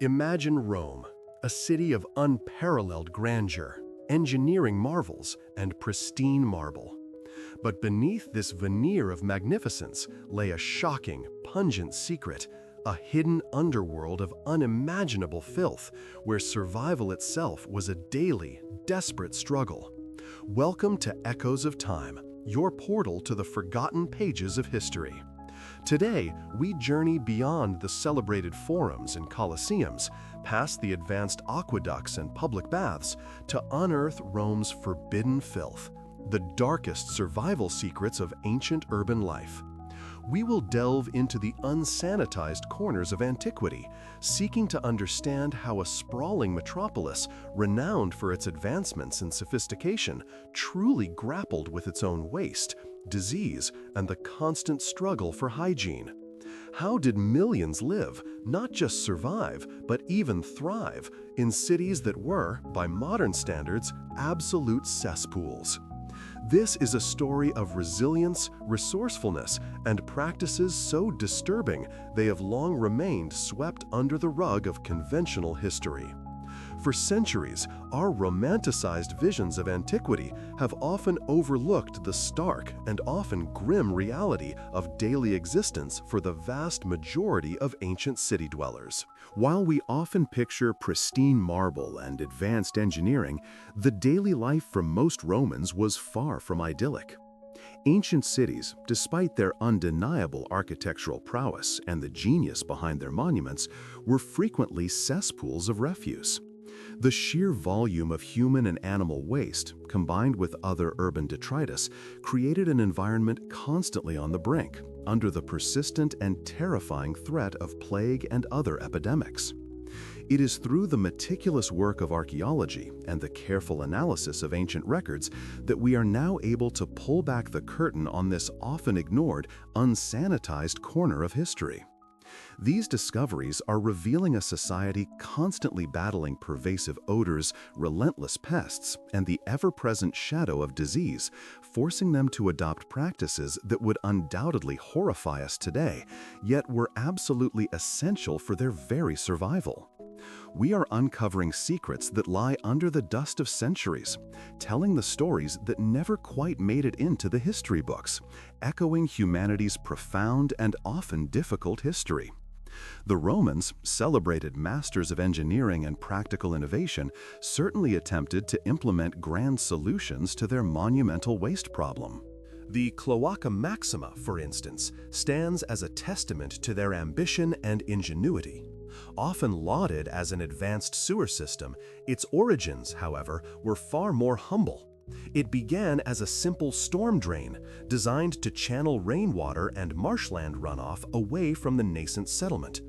Imagine Rome, a city of unparalleled grandeur, engineering marvels, and pristine marble. But beneath this veneer of magnificence lay a shocking, pungent secret, a hidden underworld of unimaginable filth, where survival itself was a daily, desperate struggle. Welcome to Echoes of Time, your portal to the forgotten pages of history. Today, we journey beyond the celebrated forums and colosseums, past the advanced aqueducts and public baths, to unearth Rome's forbidden filth, the darkest survival secrets of ancient urban life. We will delve into the unsanitized corners of antiquity, seeking to understand how a sprawling metropolis, renowned for its advancements and sophistication, truly grappled with its own waste, disease, and the constant struggle for hygiene. How did millions live, not just survive, but even thrive, in cities that were, by modern standards, absolute cesspools? This is a story of resilience, resourcefulness, and practices so disturbing they have long remained swept under the rug of conventional history. For centuries, our romanticized visions of antiquity have often overlooked the stark and often grim reality of daily existence for the vast majority of ancient city dwellers. While we often picture pristine marble and advanced engineering, the daily life for most Romans was far from idyllic. Ancient cities, despite their undeniable architectural prowess and the genius behind their monuments, were frequently cesspools of refuse. The sheer volume of human and animal waste, combined with other urban detritus, created an environment constantly on the brink, under the persistent and terrifying threat of plague and other epidemics. It is through the meticulous work of archaeology and the careful analysis of ancient records that we are now able to pull back the curtain on this often ignored, unsanitized corner of history. These discoveries are revealing a society constantly battling pervasive odors, relentless pests, and the ever-present shadow of disease, forcing them to adopt practices that would undoubtedly horrify us today, yet were absolutely essential for their very survival. We are uncovering secrets that lie under the dust of centuries, telling the stories that never quite made it into the history books, echoing humanity's profound and often difficult history. The Romans, celebrated masters of engineering and practical innovation, certainly attempted to implement grand solutions to their monumental waste problem. The Cloaca Maxima, for instance, stands as a testament to their ambition and ingenuity. Often lauded as an advanced sewer system, its origins, however, were far more humble. It began as a simple storm drain, designed to channel rainwater and marshland runoff away from the nascent settlement.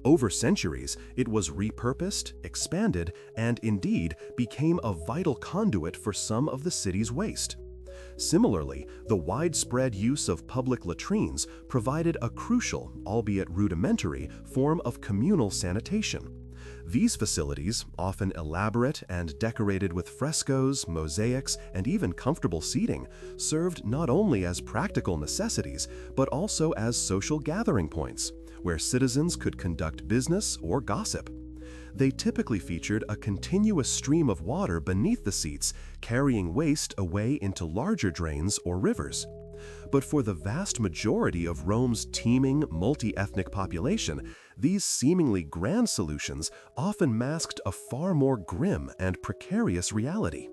Over centuries, it was repurposed, expanded, and indeed became a vital conduit for some of the city's waste. Similarly, the widespread use of public latrines provided a crucial, albeit rudimentary, form of communal sanitation. These facilities, often elaborate and decorated with frescoes, mosaics, and even comfortable seating, served not only as practical necessities, but also as social gathering points, where citizens could conduct business or gossip. They typically featured a continuous stream of water beneath the seats, carrying waste away into larger drains or rivers. But for the vast majority of Rome's teeming, multi-ethnic population, these seemingly grand solutions often masked a far more grim and precarious reality.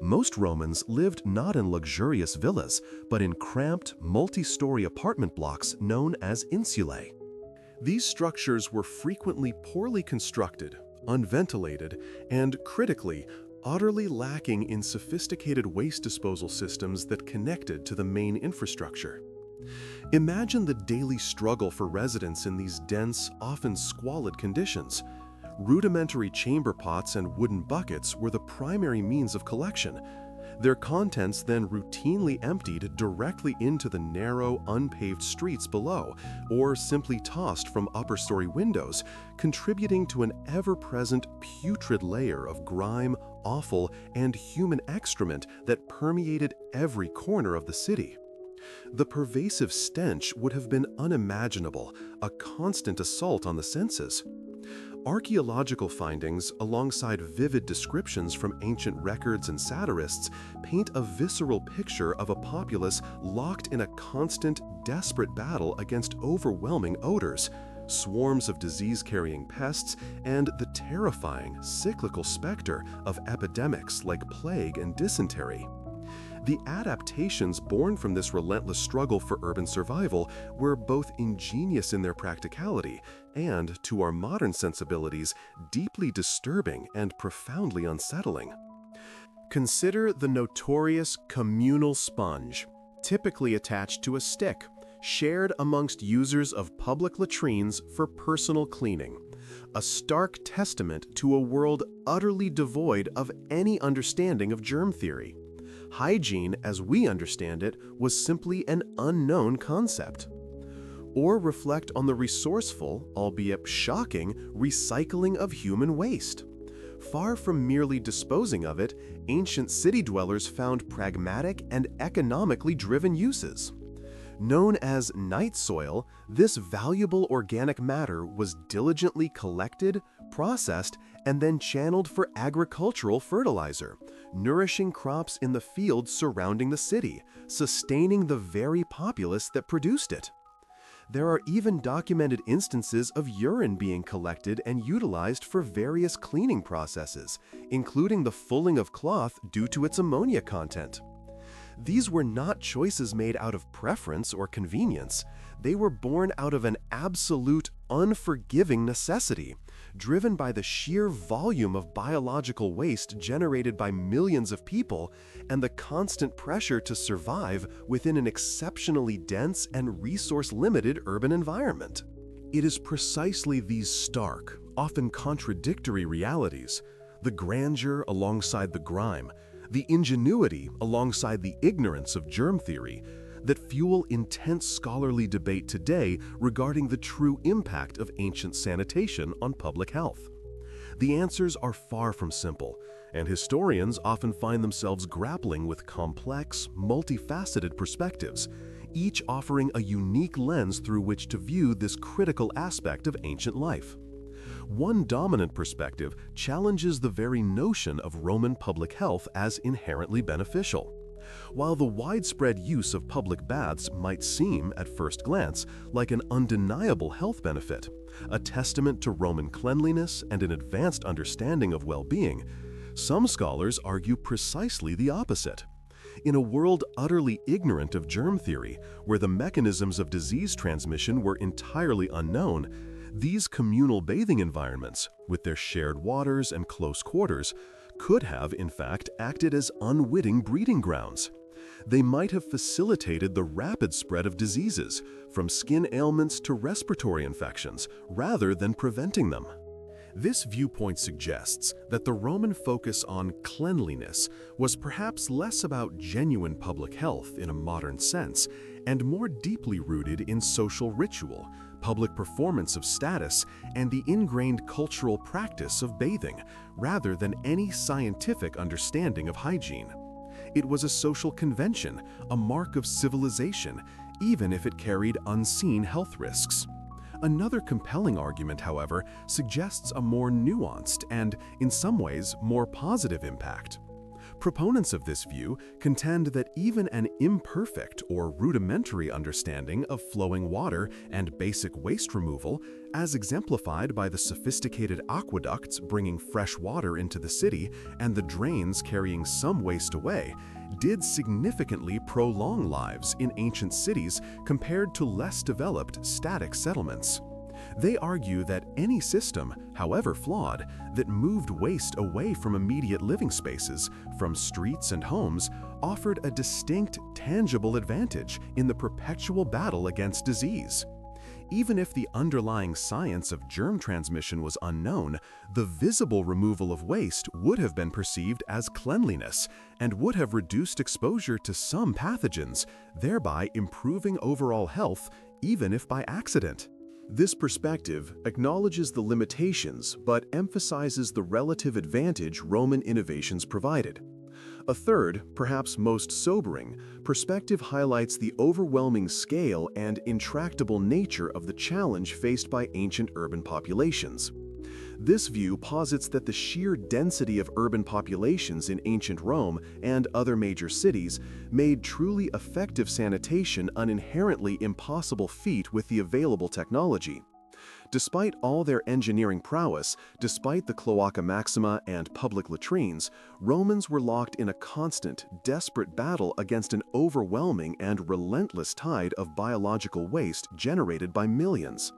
Most Romans lived not in luxurious villas, but in cramped, multi-story apartment blocks known as insulae. These structures were frequently poorly constructed, unventilated, and, critically, utterly lacking in sophisticated waste disposal systems that connected to the main infrastructure. Imagine the daily struggle for residents in these dense, often squalid conditions. Rudimentary chamber pots and wooden buckets were the primary means of collection. Their contents then routinely emptied directly into the narrow, unpaved streets below, or simply tossed from upper-story windows, contributing to an ever-present putrid layer of grime, offal, and human excrement that permeated every corner of the city. The pervasive stench would have been unimaginable, a constant assault on the senses. Archaeological findings, alongside vivid descriptions from ancient records and satirists, paint a visceral picture of a populace locked in a constant, desperate battle against overwhelming odors, swarms of disease-carrying pests, and the terrifying, cyclical specter of epidemics like plague and dysentery. The adaptations born from this relentless struggle for urban survival were both ingenious in their practicality and, to our modern sensibilities, deeply disturbing and profoundly unsettling. Consider the notorious communal sponge, typically attached to a stick, shared amongst users of public latrines for personal cleaning, a stark testament to a world utterly devoid of any understanding of germ theory. Hygiene, as we understand it, was simply an unknown concept. Or reflect on the resourceful, albeit shocking, recycling of human waste. Far from merely disposing of it, ancient city dwellers found pragmatic and economically driven uses. Known as night soil, this valuable organic matter was diligently collected, processed, and then channeled for agricultural fertilizer, nourishing crops in the fields surrounding the city, sustaining the very populace that produced it. There are even documented instances of urine being collected and utilized for various cleaning processes, including the fulling of cloth due to its ammonia content. These were not choices made out of preference or convenience. They were born out of an absolute, unforgiving necessity, driven by the sheer volume of biological waste generated by millions of people and the constant pressure to survive within an exceptionally dense and resource-limited urban environment. It is precisely these stark, often contradictory realities, the grandeur alongside the grime, the ingenuity alongside the ignorance of germ theory, that fuel intense scholarly debate today regarding the true impact of ancient sanitation on public health. The answers are far from simple, and historians often find themselves grappling with complex, multifaceted perspectives, each offering a unique lens through which to view this critical aspect of ancient life. One dominant perspective challenges the very notion of Roman public health as inherently beneficial. While the widespread use of public baths might seem, at first glance, like an undeniable health benefit, a testament to Roman cleanliness and an advanced understanding of well-being, some scholars argue precisely the opposite. In a world utterly ignorant of germ theory, where the mechanisms of disease transmission were entirely unknown, these communal bathing environments, with their shared waters and close quarters, could have, in fact, acted as unwitting breeding grounds. They might have facilitated the rapid spread of diseases, from skin ailments to respiratory infections, rather than preventing them. This viewpoint suggests that the Roman focus on cleanliness was perhaps less about genuine public health in a modern sense, and more deeply rooted in social ritual, public performance of status, and the ingrained cultural practice of bathing, rather than any scientific understanding of hygiene. It was a social convention, a mark of civilization, even if it carried unseen health risks. Another compelling argument, however, suggests a more nuanced and, in some ways, more positive impact. Proponents of this view contend that even an imperfect or rudimentary understanding of flowing water and basic waste removal, as exemplified by the sophisticated aqueducts bringing fresh water into the city and the drains carrying some waste away, did significantly prolong lives in ancient cities compared to less developed static settlements. They argue that any system, however flawed, that moved waste away from immediate living spaces, from streets and homes, offered a distinct, tangible advantage in the perpetual battle against disease. Even if the underlying science of germ transmission was unknown, the visible removal of waste would have been perceived as cleanliness and would have reduced exposure to some pathogens, thereby improving overall health, even if by accident. This perspective acknowledges the limitations but emphasizes the relative advantage Roman innovations provided. A third, perhaps most sobering, perspective highlights the overwhelming scale and intractable nature of the challenge faced by ancient urban populations. This view posits that the sheer density of urban populations in ancient Rome and other major cities made truly effective sanitation an inherently impossible feat with the available technology. Despite all their engineering prowess, despite the Cloaca Maxima and public latrines, Romans were locked in a constant, desperate battle against an overwhelming and relentless tide of biological waste generated by millions.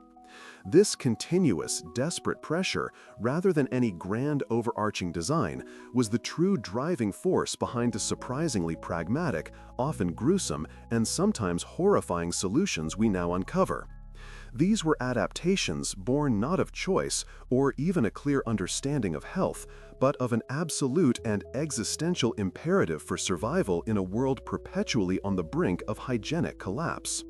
This continuous, desperate pressure, rather than any grand overarching design, was the true driving force behind the surprisingly pragmatic, often gruesome, and sometimes horrifying solutions we now uncover. These were adaptations born not of choice or even a clear understanding of health, but of an absolute and existential imperative for survival in a world perpetually on the brink of hygienic collapse.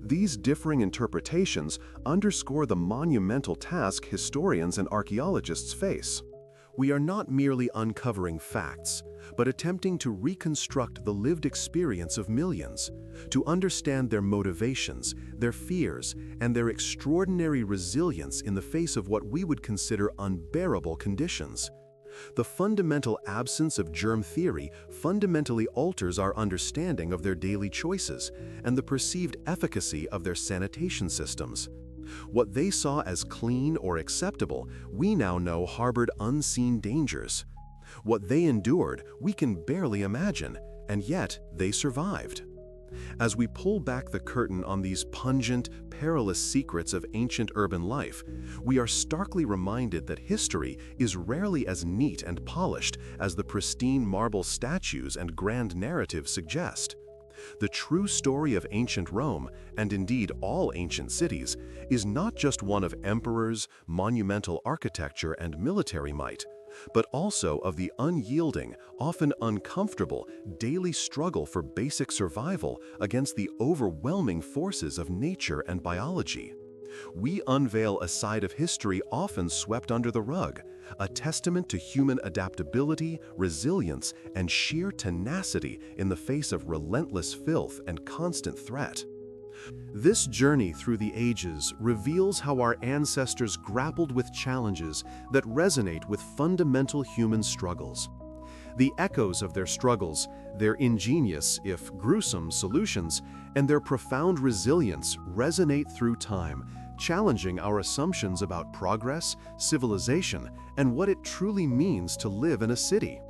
These differing interpretations underscore the monumental task historians and archaeologists face. We are not merely uncovering facts, but attempting to reconstruct the lived experience of millions, to understand their motivations, their fears, and their extraordinary resilience in the face of what we would consider unbearable conditions. The fundamental absence of germ theory fundamentally alters our understanding of their daily choices and the perceived efficacy of their sanitation systems. What they saw as clean or acceptable, we now know harbored unseen dangers. What they endured, we can barely imagine, and yet they survived. As we pull back the curtain on these pungent, perilous secrets of ancient urban life, we are starkly reminded that history is rarely as neat and polished as the pristine marble statues and grand narratives suggest. The true story of ancient Rome, and indeed all ancient cities, is not just one of emperors, monumental architecture, and military might, but also of the unyielding, often uncomfortable, daily struggle for basic survival against the overwhelming forces of nature and biology. We unveil a side of history often swept under the rug, a testament to human adaptability, resilience, and sheer tenacity in the face of relentless filth and constant threat. This journey through the ages reveals how our ancestors grappled with challenges that resonate with fundamental human struggles. The echoes of their struggles, their ingenious, if gruesome, solutions, and their profound resilience resonate through time, challenging our assumptions about progress, civilization, and what it truly means to live in a city.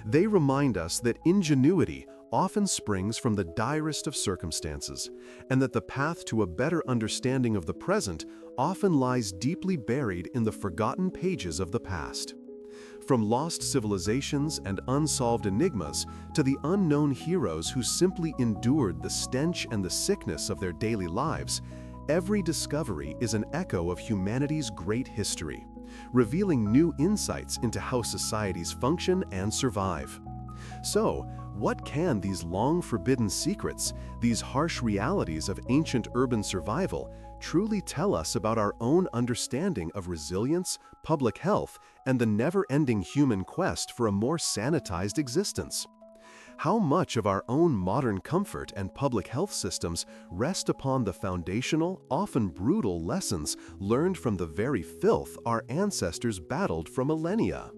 They remind us that ingenuity often springs from the direst of circumstances, and that the path to a better understanding of the present often lies deeply buried in the forgotten pages of the past. From lost civilizations and unsolved enigmas to the unknown heroes who simply endured the stench and the sickness of their daily lives, every discovery is an echo of humanity's great history, revealing new insights into how societies function and survive. So, what can these long-forbidden secrets, these harsh realities of ancient urban survival, truly tell us about our own understanding of resilience, public health, and the never-ending human quest for a more sanitized existence? How much of our own modern comfort and public health systems rest upon the foundational, often brutal lessons learned from the very filth our ancestors battled for millennia?